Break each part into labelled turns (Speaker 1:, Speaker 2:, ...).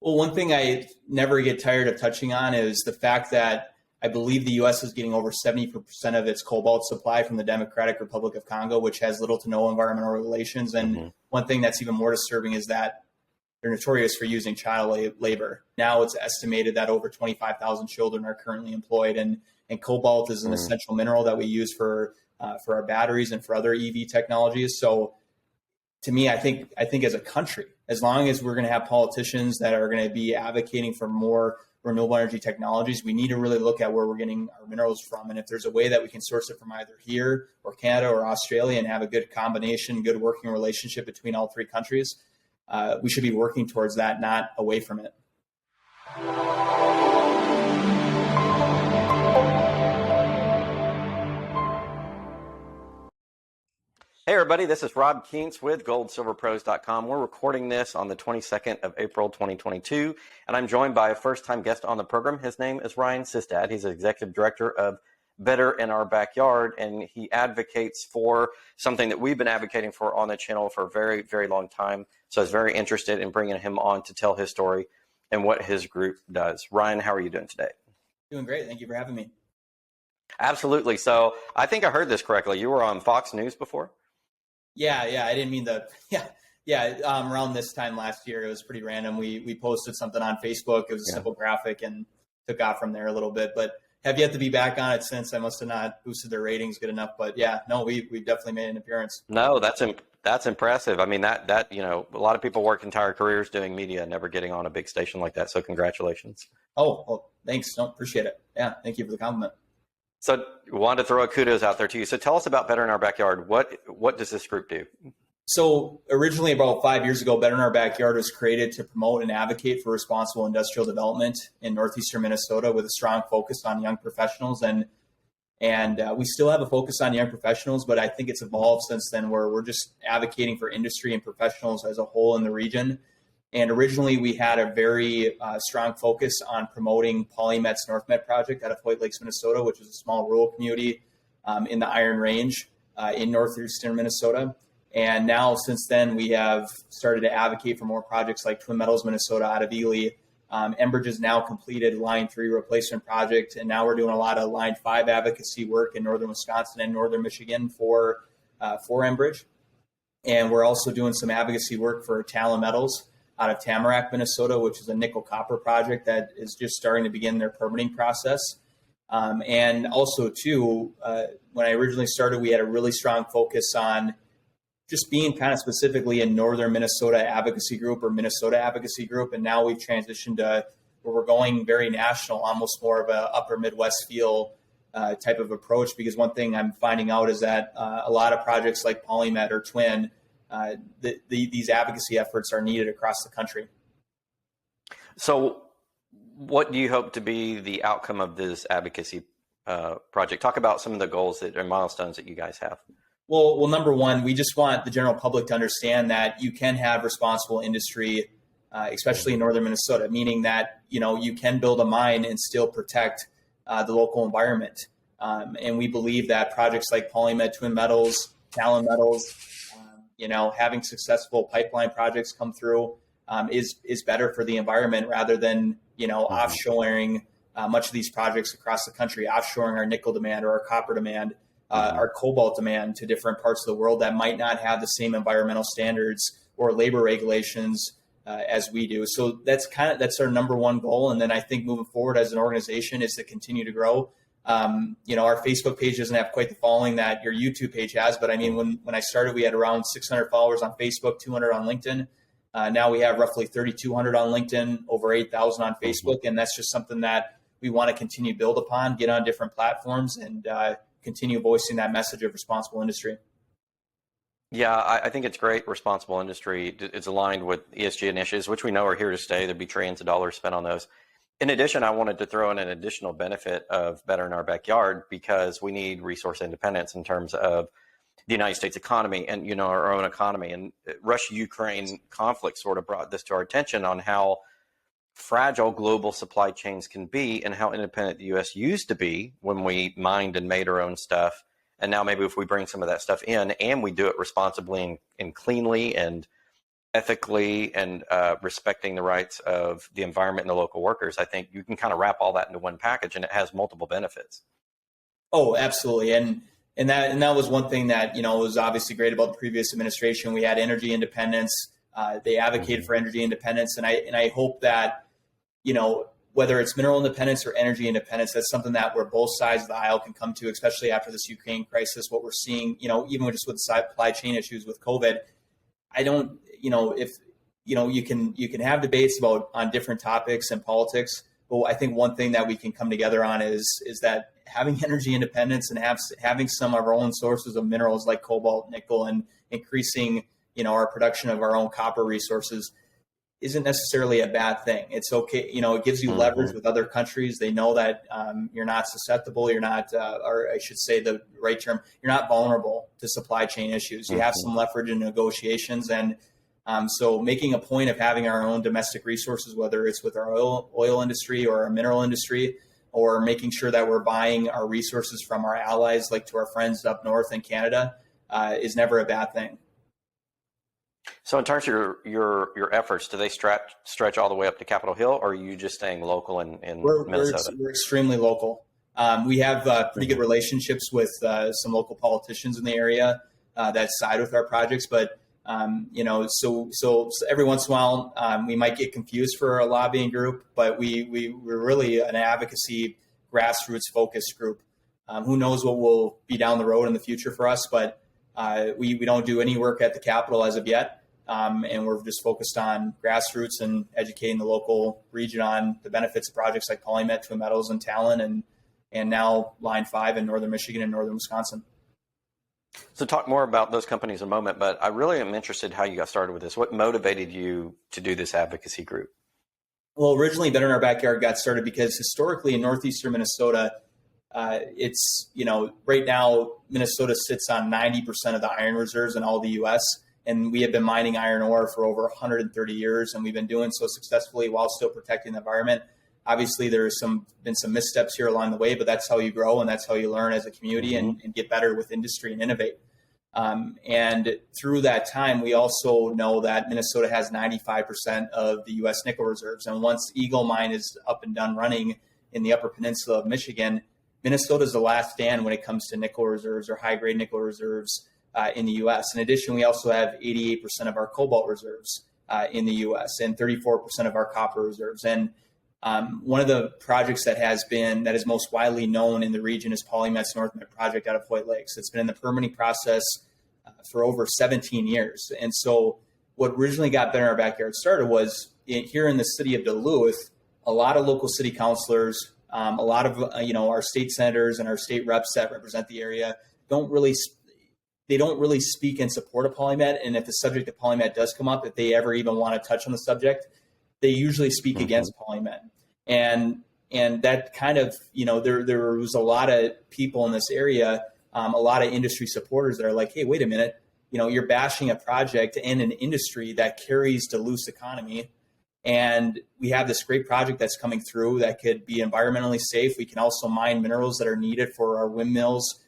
Speaker 1: Well, one thing I never get tired of touching on is the fact that I believe the U.S. is getting over 70% of its cobalt supply from the Democratic Republic of Congo, which has little to no environmental relations. And one thing that's even more disturbing is that they're notorious for using child labor. Now it's estimated that over 25,000 children are currently employed, and cobalt is an essential mineral that we use for our batteries and for other EV technologies. So to me, I think as a country, as long as we're going to have politicians that are going to be advocating for more renewable energy technologies, we need to really look at where we're getting our minerals from. And if there's a way that we can source it from either here or Canada or Australia and have a good combination, good working relationship between all three countries, we should be working towards that, not away from it.
Speaker 2: Hey everybody, this is Rob Kientz with goldsilverpros.com. We're recording this on the 22nd of April 2022, and I'm joined by a first-time guest on the program. His name is Ryan Sistad. He's Executive Director of Better in Our Backyard, and he advocates for something that we've been advocating for on the channel for a very, very long time. So I was very interested in bringing him on to tell his story and what his group does. Ryan, how are you doing today?
Speaker 1: Doing great. Thank you for having me.
Speaker 2: Absolutely. So I think I heard this correctly. You were on Fox News before?
Speaker 1: Yeah. I didn't mean to. Around this time last year, it was pretty random. We posted something on Facebook. It was a simple graphic and took off from there a little bit, but have yet to be back on it since. I must have not boosted their ratings good enough, but yeah, no, we've definitely made an appearance.
Speaker 2: No, that's impressive. I mean, that a lot of people work entire careers doing media, never getting on a big station like that. So congratulations.
Speaker 1: Oh, well, thanks. No, appreciate it. Yeah. Thank you for the compliment.
Speaker 2: So wanted to throw a kudos out there to you. So tell us about Better in Our Backyard. What does this group do?
Speaker 1: So originally about 5 years ago, Better in Our Backyard was created to promote and advocate for responsible industrial development in northeastern Minnesota with a strong focus on young professionals. And we still have a focus on young professionals, but I think it's evolved since then where we're just advocating for industry and professionals as a whole in the region. And originally we had a very strong focus on promoting PolyMet's NorthMet project out of White Lakes, Minnesota, which is a small rural community in the Iron Range in northeastern Minnesota. And now since then, we have started to advocate for more projects like Twin Metals, Minnesota out of Ely. Enbridge has now completed Line 3 replacement project. And now we're doing a lot of Line 5 advocacy work in northern Wisconsin and northern Michigan for Enbridge. And we're also doing some advocacy work for Talon Metals out of Tamarack, Minnesota, which is a nickel copper project that is just starting to begin their permitting process. And also too, when I originally started, we had a really strong focus on just being kind of specifically a Northern Minnesota advocacy group or Minnesota advocacy group. And now we've transitioned to where we're going very national, almost more of a upper Midwest feel type of approach. Because one thing I'm finding out is that a lot of projects like PolyMet or Twin, these advocacy efforts are needed across the country.
Speaker 2: So what do you hope to be the outcome of this advocacy project? Talk about some of the goals and milestones that you guys have.
Speaker 1: Well, number one, we just want the general public to understand that you can have responsible industry, especially in northern Minnesota, meaning that, you can build a mine and still protect the local environment. And we believe that projects like PolyMet, Twin Metals, Talon Metals, having successful pipeline projects come through is better for the environment rather than, offshoring much of these projects across the country, offshoring our nickel demand or our copper demand, our cobalt demand to different parts of the world that might not have the same environmental standards or labor regulations as we do. So that's our number one goal. And then I think moving forward as an organization is to continue to grow. Our Facebook page doesn't have quite the following that your YouTube page has, but I mean, when I started, we had around 600 followers on Facebook, 200 on LinkedIn. Now we have roughly 3,200 on LinkedIn, over 8,000 on Facebook. And that's just something that we want to continue to build upon, get on different platforms and continue voicing that message of responsible industry.
Speaker 2: Yeah, I think it's great. Responsible industry. It's aligned with ESG initiatives, which we know are here to stay. There'll be trillions of dollars spent on those. In addition, I wanted to throw in an additional benefit of Better in Our Backyard because we need resource independence in terms of the United States economy and, our own economy. And Russia-Ukraine conflict sort of brought this to our attention on how fragile global supply chains can be and how independent the U.S. used to be when we mined and made our own stuff. And now maybe if we bring some of that stuff in and we do it responsibly and cleanly and ethically and respecting the rights of the environment and the local workers, I think you can kind of wrap all that into one package, and it has multiple benefits.
Speaker 1: Oh, absolutely. And that was one thing that, was obviously great about the previous administration. We had energy independence. They advocated for energy independence. And I hope that, whether it's mineral independence or energy independence, that's something that where both sides of the aisle can come to, especially after this Ukraine crisis, what we're seeing, even just with supply chain issues with COVID. I don't, if, you can have debates on different topics and politics, but I think one thing that we can come together on is that having energy independence and having some of our own sources of minerals like cobalt, nickel, and increasing, our production of our own copper resources isn't necessarily a bad thing. It's okay. It gives you leverage with other countries. They know that you're not susceptible. You're not, or I should say the right term, you're not vulnerable to supply chain issues. You have some leverage in negotiations. And so making a point of having our own domestic resources, whether it's with our oil industry or our mineral industry, or making sure that we're buying our resources from our allies, like to our friends up north in Canada, is never a bad thing.
Speaker 2: So in terms of your efforts, do they stretch all the way up to Capitol Hill, or are you just staying local in Minnesota?
Speaker 1: We're extremely local. We have pretty good relationships with some local politicians in the area that side with our projects, but so every once in a while we might get confused for a lobbying group, but we're really an advocacy, grassroots focused group. Who knows what will be down the road in the future for us, but we don't do any work at the Capitol as of yet. And we're just focused on grassroots and educating the local region on the benefits of projects like PolyMet, Twin Metals, and Talon, and now Line 5 in northern Michigan and northern Wisconsin.
Speaker 2: So talk more about those companies in a moment, but I really am interested how you got started with this. What motivated you to do this advocacy group?
Speaker 1: Well, originally Better in Our Backyard got started because historically in northeastern Minnesota, it's, right now Minnesota sits on 90% of the iron reserves in all the U.S., and we have been mining iron ore for over 130 years, and we've been doing so successfully while still protecting the environment. Obviously, there's been some missteps here along the way, but that's how you grow and that's how you learn as a community and get better with industry and innovate. And through that time, we also know that Minnesota has 95% of the U.S. nickel reserves. And once Eagle Mine is up and done running in the Upper Peninsula of Michigan, Minnesota is the last stand when it comes to nickel reserves or high-grade nickel reserves in the U.S. In addition, we also have 88% of our cobalt reserves in the U.S. and 34% of our copper reserves. And one of the projects that is most widely known in the region is PolyMet's NorthMet project out of Hoyt Lakes. It's been in the permitting process for over 17 years. And so what originally got Better in Our Backyard started was here in the city of Duluth, a lot of local city councilors, a lot of our state senators and our state reps that represent the area don't really speak in support of PolyMet. And if the subject of PolyMet does come up, if they ever even want to touch on the subject, they usually speak against PolyMet. And that kind of, there was a lot of people in this area, a lot of industry supporters that are like, hey, wait a minute, you're bashing a project and an industry that carries Duluth's economy. And we have this great project that's coming through that could be environmentally safe. We can also mine minerals that are needed for our windmills,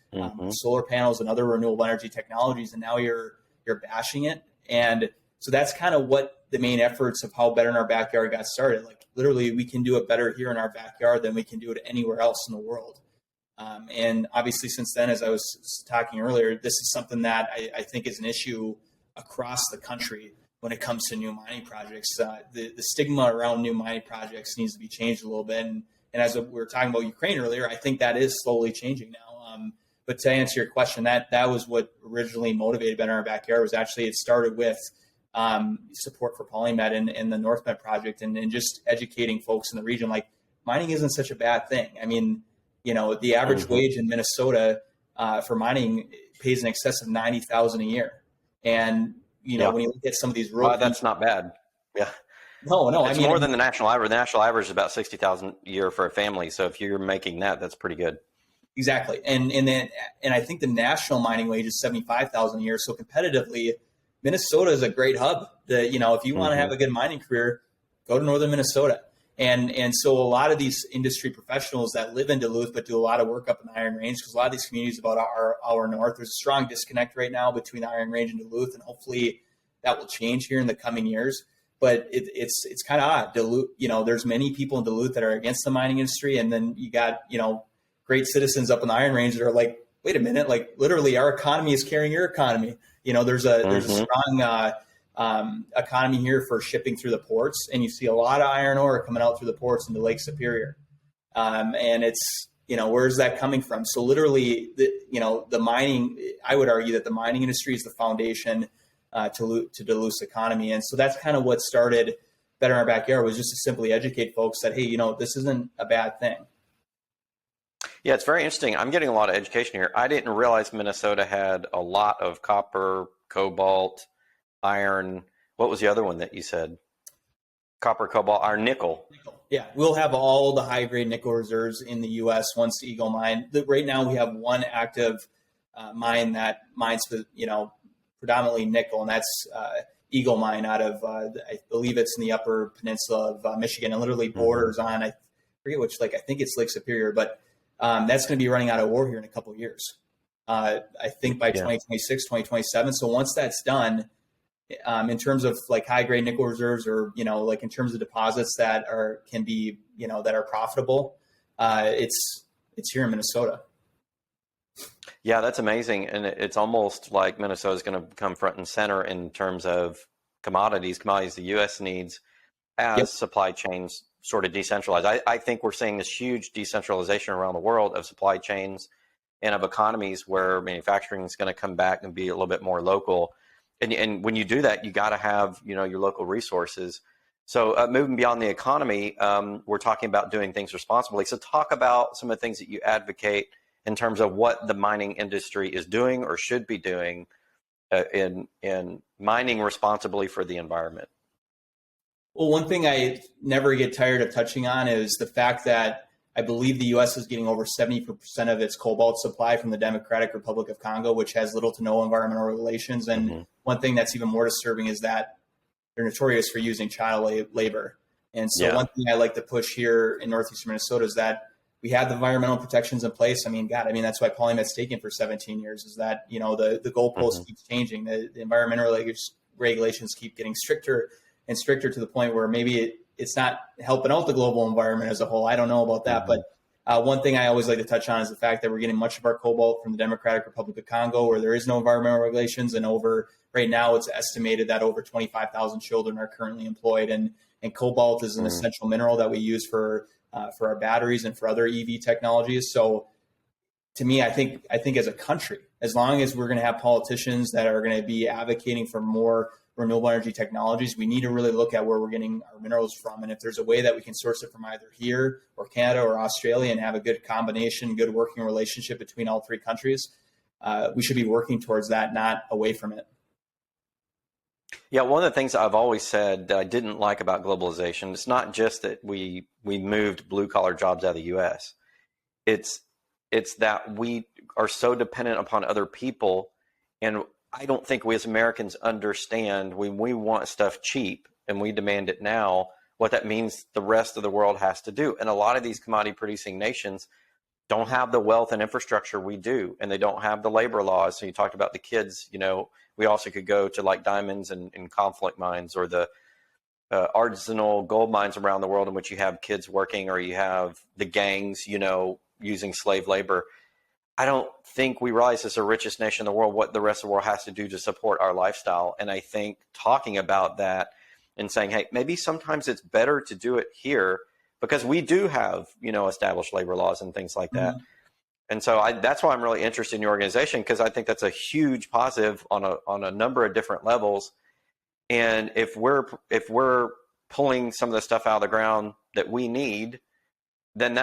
Speaker 1: solar panels, and other renewable energy technologies. And now you're bashing it. And so that's kind of what the main efforts of how Better in Our Backyard got started. Like literally, we can do it better here in our backyard than we can do it anywhere else in the world. And obviously, since then, as I was talking earlier, this is something that I think is an issue across the country when it comes to new mining projects. The stigma around new mining projects needs to be changed a little bit. And as we were talking about Ukraine earlier, I think that is slowly changing now. But to answer your question, that was what originally motivated Better in Our Backyard. Was actually it started with support for PolyMet and the NorthMet project, and just educating folks in the region. Like, mining isn't such a bad thing. I mean, the average wage in Minnesota for mining pays in excess of $90,000 a year. And, when you look at some of these rural,
Speaker 2: that's not bad. Yeah.
Speaker 1: No.
Speaker 2: It's more than the national average. The national average is about $60,000 a year for a family. So if you're making that, that's pretty good.
Speaker 1: Exactly. And I think the national mining wage is $75,000 a year. So competitively, Minnesota is a great hub. If you want to have a good mining career, go to northern Minnesota. And so a lot of these industry professionals that live in Duluth but do a lot of work up in the Iron Range, because a lot of these communities about our north, there's a strong disconnect right now between the Iron Range and Duluth. And hopefully that will change here in the coming years. But it's kind of odd. Duluth, there's many people in Duluth that are against the mining industry, and then you got great citizens up in the Iron Range that are like, wait a minute, like literally our economy is carrying your economy. There's a strong economy here for shipping through the ports, and you see a lot of iron ore coming out through the ports into Lake Superior, and it's where's that coming from? So literally, the mining. I would argue that the mining industry is the foundation to Duluth's economy, and so that's kind of what started Better in Our Backyard, was just to simply educate folks that, hey, this isn't a bad thing.
Speaker 2: Yeah, it's very interesting. I'm getting a lot of education here. I didn't realize Minnesota had a lot of copper, cobalt, iron. What was the other one that you said? Copper, cobalt, iron, nickel.
Speaker 1: Yeah, we'll have all the high-grade nickel reserves in the U.S. once the Eagle mine. Right now, we have one active mine that mines, predominantly nickel, and that's Eagle mine out of, I believe it's in the upper peninsula of Michigan, and literally borders on, I forget which lake, I think it's Lake Superior, but that's going to be running out of ore here in a couple of years. I think by 2026, 2027. So once that's done, in terms of like high grade nickel reserves, or like in terms of deposits that can be that are profitable, it's here in Minnesota.
Speaker 2: Yeah, that's amazing, and it's almost like Minnesota is going to become front and center in terms of commodities the U.S. needs as supply chains sort of decentralize. I think we're seeing this huge decentralization around the world of supply chains and of economies where manufacturing is going to come back and be a little bit more local. And when you do that, you got to have your local resources. So moving beyond the economy, we're talking about doing things responsibly. So talk about some of the things that you advocate in terms of what the mining industry is doing or should be doing in mining responsibly for the environment.
Speaker 1: Well, one thing I never get tired of touching on is the fact that I believe the U.S. is getting over 70% of its cobalt supply from the Democratic Republic of Congo, which has little to no environmental regulations. And one thing that's even more disturbing is that they're notorious for using child labor. And so one thing I like to push here in northeastern Minnesota is that we have the environmental protections in place. That's why polymet's taken for 17 years, is that, the goalpost keeps changing. The environmental regulations keep getting stricter and stricter to the point where maybe it's not helping out the global environment as a whole. I don't know about that. But one thing I always like to touch on is the fact that we're getting much of our cobalt from the Democratic Republic of Congo, where there is no environmental regulations. And right now, it's estimated that over 25,000 children are currently employed. And cobalt is an essential mineral that we use for our batteries and for other EV technologies. So to me, I think as a country, as long as we're going to have politicians that are going to be advocating for more renewable energy technologies, we need to really look at where we're getting our minerals from. And if there's a way that we can source it from either here or Canada or Australia and have a good combination, good working relationship between all three countries, we should be working towards that, not away from it.
Speaker 2: Yeah, one of the things I've always said that I didn't like about globalization, it's not just that we moved blue collar jobs out of the U.S. It's that we are so dependent upon other people, and I don't think we as Americans understand when we want stuff cheap and we demand it now, what that means the rest of the world has to do. And a lot of these commodity producing nations don't have the wealth and infrastructure we do, and they don't have the labor laws. So you talked about the kids, we also could go to like diamonds and conflict mines, or the artisanal gold mines around the world in which you have kids working, or you have the gangs, using slave labor. I don't think we realize as the richest nation in the world what the rest of the world has to do to support our lifestyle. And I think talking about that and saying, hey, maybe sometimes it's better to do it here because we do have, established labor laws and things like that. And so that's why I'm really interested in your organization, because I think that's a huge positive on a number of different levels. And if we're pulling some of the stuff out of the ground that we need, then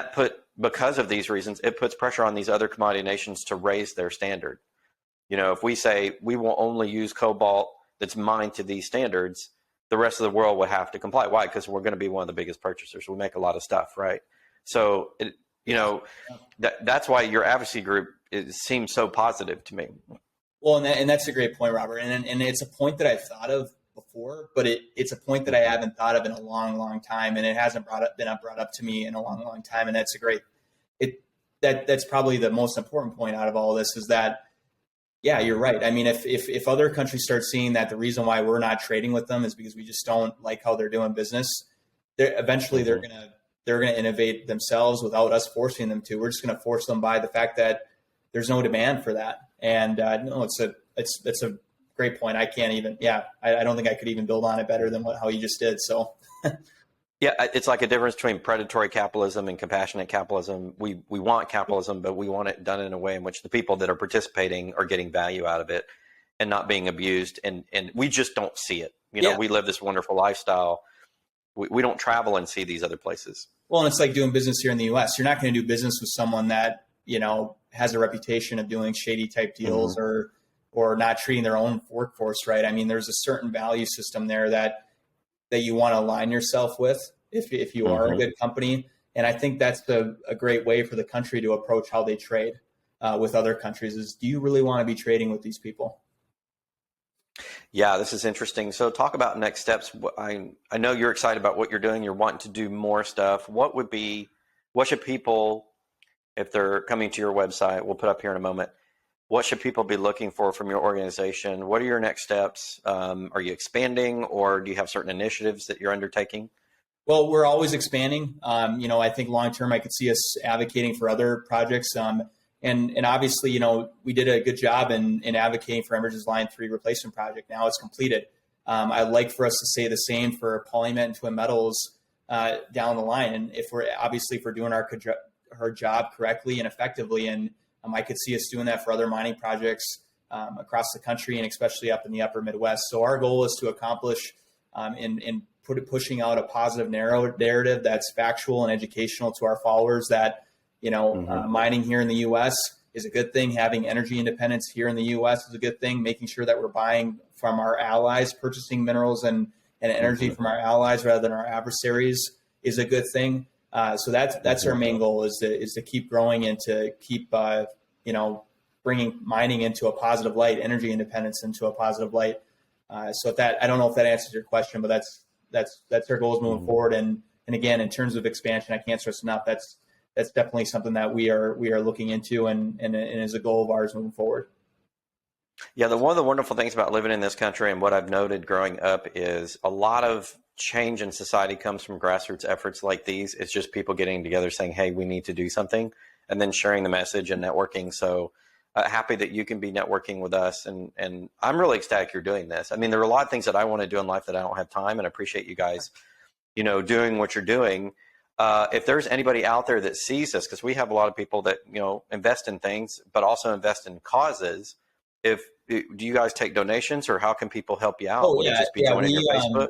Speaker 2: because of these reasons, it puts pressure on these other commodity nations to raise their standard. If we say we will only use cobalt that's mined to these standards, the rest of the world would have to comply. Why? Because we're going to be one of the biggest purchasers. We make a lot of stuff, right? So, that's why your advocacy group seems so positive to me. Well,
Speaker 1: and that's a great point, Robert. And it's a point that I've thought of before, but it's a point that I haven't thought of in a long, long time, and it hasn't been brought up to me in a long, long time. And that's that's probably the most important point out of all this, is that yeah, you're right. I mean, if other countries start seeing that the reason why we're not trading with them is because we just don't like how they're doing business, eventually they're gonna innovate themselves without us forcing them to. We're just gonna force them by the fact that there's no demand for that. And no, it's a great point. I can't even. Yeah, I don't think I could even build on it better than how you just did. So.
Speaker 2: Yeah, it's like a difference between predatory capitalism and compassionate capitalism. We want capitalism, but we want it done in a way in which the people that are participating are getting value out of it and not being abused. And we just don't see it. You know, we live this wonderful lifestyle. We don't travel and see these other places.
Speaker 1: Well, and it's like doing business here in the U.S. You're not going to do business with someone that, you know, has a reputation of doing shady type deals or not treating their own workforce right. I mean, there's a certain value system there that you want to align yourself with if you are a good company. And I think that's a great way for the country to approach how they trade with other countries is, do you really want to be trading with these people?
Speaker 2: Yeah, this is interesting. So talk about next steps. I know you're excited about what you're doing. You're wanting to do more stuff. What should people, if they're coming to your website, we'll put up here in a moment, what should people be looking for from your organization? What are your next steps? Are you expanding, or do you have certain initiatives that you're undertaking?
Speaker 1: Well, we're always expanding. You know, I think long-term, I could see us advocating for other projects. And obviously, you know, we did a good job in advocating for Enbridge's Line 3 replacement project. Now it's completed. I'd like for us to say the same for PolyMet and Twin Metals down the line. And if we're doing our job correctly and effectively, and I could see us doing that for other mining projects across the country and especially up in the upper Midwest. So our goal is to accomplish in pushing out a positive narrative that's factual and educational to our followers that, you know, mining here in the U.S. is a good thing. Having energy independence here in the U.S. is a good thing. Making sure that we're buying from our allies, purchasing minerals and energy from our allies rather than our adversaries is a good thing. So that's our main goal is to keep growing and to keep you know, bringing mining into a positive light, energy independence into a positive light. So that, I don't know if that answers your question, but that's our goals moving forward. And again, in terms of expansion, I can't stress enough. That's definitely something that we are looking into and is a goal of ours moving forward.
Speaker 2: Yeah, one of the wonderful things about living in this country and what I've noted growing up is a lot of change in society comes from grassroots efforts like these. It's just people getting together saying, hey, we need to do something, and then sharing the message and networking. So happy that you can be networking with us. And I'm really ecstatic you're doing this. I mean, there are a lot of things that I want to do in life that I don't have time, and I appreciate you guys, you know, doing what you're doing. If there's anybody out there that sees this, because we have a lot of people that, you know, invest in things, but also invest in causes. Do you guys take donations, or how can people help you out?
Speaker 1: Oh,
Speaker 2: Would
Speaker 1: yeah,
Speaker 2: it just be joining your Facebook?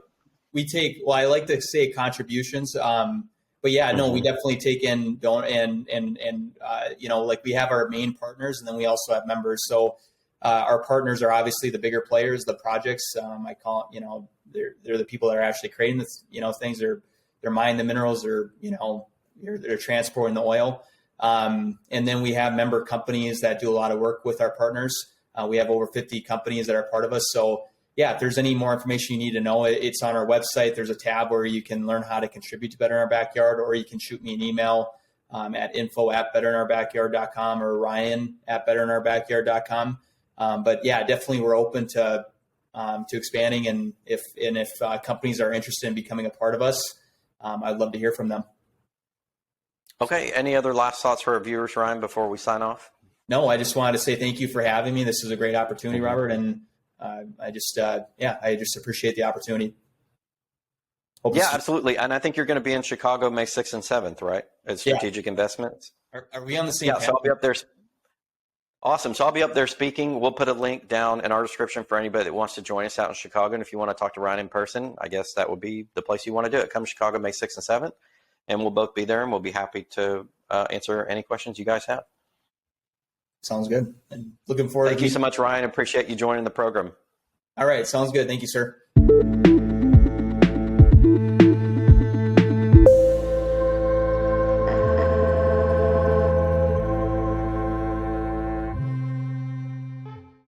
Speaker 1: We take, well, I like to say contributions, but yeah, no, we definitely take in you know, like we have our main partners, and then we also have members. So our partners are obviously the bigger players, the projects. I call it, you know, they're the people that are actually creating this, you know, things. They're mining the minerals, or, you know, they're transporting the oil. And then we have member companies that do a lot of work with our partners. We have over 50 companies that are part of us. So yeah, if there's any more information you need to know, it's on our website. There's a tab where you can learn how to contribute to Better in Our Backyard, or you can shoot me an email at info@betterinourBackyard.com or Ryan@betterinourBackyard.com. But yeah, definitely we're open to expanding, and if companies are interested in becoming a part of us, I'd love to hear from them.
Speaker 2: Okay. Any other last thoughts for our viewers, Ryan, before we sign off?
Speaker 1: No, I just wanted to say thank you for having me. This is a great opportunity, Robert, and I just appreciate the opportunity.
Speaker 2: Yeah, absolutely. And I think you're going to be in Chicago May 6th and 7th, right? At Strategic Investments.
Speaker 1: Are we on the same?
Speaker 2: Yeah, so I'll be up there. Awesome. So I'll be up there speaking. We'll put a link down in our description for anybody that wants to join us out in Chicago. And if you want to talk to Ryan in person, I guess that would be the place you want to do it. Come to Chicago May 6th and 7th, and we'll both be there, and we'll be happy to answer any questions you guys have.
Speaker 1: Sounds good. And looking forward.
Speaker 2: Thank you so much, Ryan. Appreciate you joining the program.
Speaker 1: All right. Sounds good. Thank you, sir.